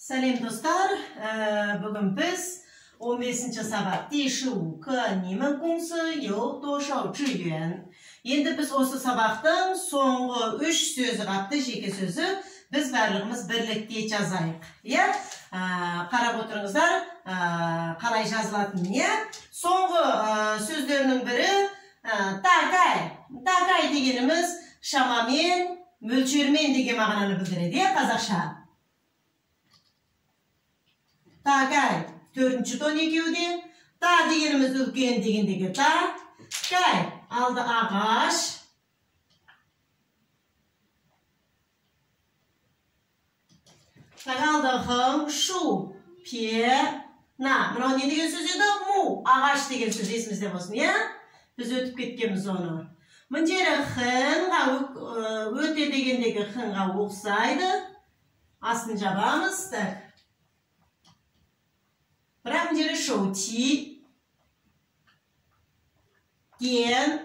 Сәлем достар, бүгін біз 15-ші сабақ 第15課你们公司有多少职员? Енді біз осы сабақтың соңғы 3 сөзі қапты, жеке сөзі біз барлығымыз бірлікте жазайық. Қарап отырыңыздар, қалай жазылатынын. Соңғы сөздерінің бірі тағай дегеніміз шамамен, мөлшермен деген мағынаны білдіреді, қазақша. Тағай, төртінші тон екеуде. Та дегеніміз үлкен дегендегі та. Кай, алды ағаш. Тағалды ғың, шу, пе, на. Мынау не деген сөз еді? Му, ағаш деген сөз есімізде болсын, Біз өтіп кеткенбіз оны. Міндері хынға, өте дегендегі хынға оқсайды. Асын жабамыз. Бірақ міндері шоу-ти, ген,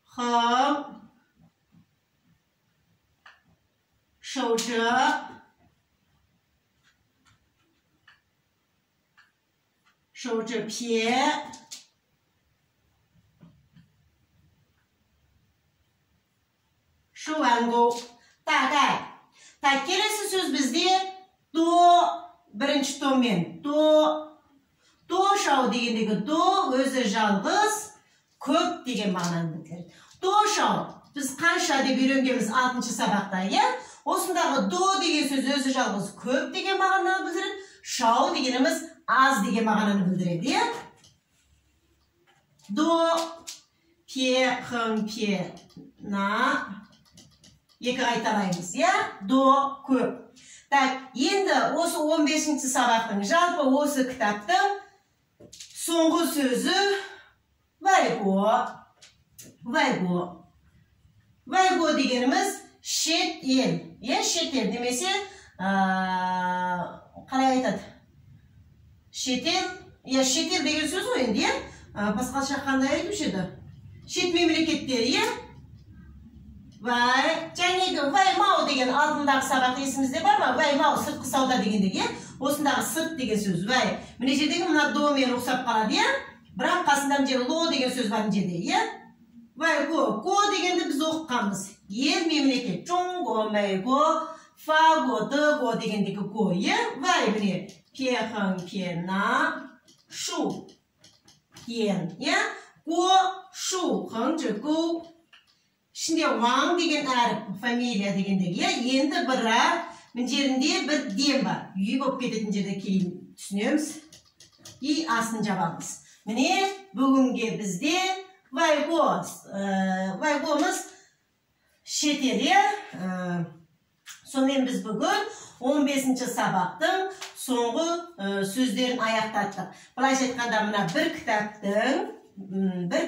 хым, шоу-жы, шоу-жы-пе, шоу-ангу. Тағай. Келесі сөз бізде бірінші томен. Шау дегендегі өзі жалғыз, көп деген мағынаны білдіреді. Шау. Біз қанша деп үйренгенбіз 6-шы сабақта, Осындағы деген сөз өзі жалғыз, көп деген мағынаны білдіреді. Шау дегеніміз аз деген мағынаны білдіреді, пе, хым, пе, на. Екі қайталаймыз, көп. Енді осы 15-ші сабақтың жалпы осы кітаптың соңғы сөзі вайго. Вайго дегеніміз шет ел. Шет ел демесе, қалай айтады? Шет ел деген сөз ғой енді, басқаша қандай айтушы еді? Шет мемлекеттер, Жәнегі ваймау деген алдындағы сабақ есімізде бар ма? Ваймау, сыртқы сауда дегендегі, осындағы сырт деген сөз. Міне жердегі мұна домен ұқсап қалады, бірақ қасында міне ло деген сөз бар жерде. Вайго, ко дегенді біз оқығанбыз. Ел мемлекет, чоңго, майго, фаго, дыго дегендегі ко. Вай, міне, пехың, пена, шу, ен. Ко, шу, хың, жыку. Ішінде ваң деген әріп, фамилия дегендегі, енді бірақ, мін жерінде бір дем бар. Үй болып кететін жерде кейін түсінеміз. И асын жабамыз. Міне, бүгінге бізде вайгомыз шетеле. Сонымен біз бүгін 15-ші сабақтың соңғы сөздерін аяқтаттық. Былайша айтқанда мына бір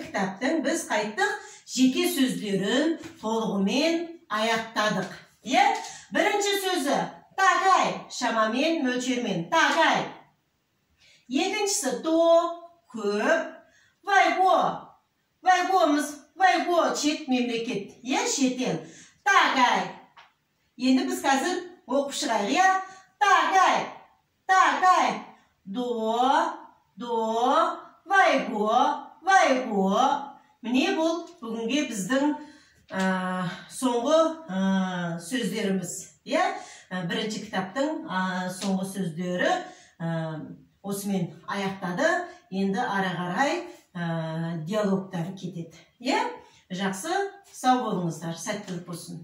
кітаптың біз қайттық жеке сөздерін толығымен аяқтадық. Бірінші сөзі тағай, шамамен, мөлшермен. Тағай. Екіншісі көп. Вайго шет мемлекет. Шетел. Тағай. Енді біз қазір оқып шығайық. Тағай. Вайго. Міне бұл бүгінге біздің соңғы сөздеріміз. Бірінші кітаптың соңғы сөздері осымен аяқтады. Енді ара қарай диалогтар кетеді. Жақсы, сау болыңыздар, сәттілік болсын.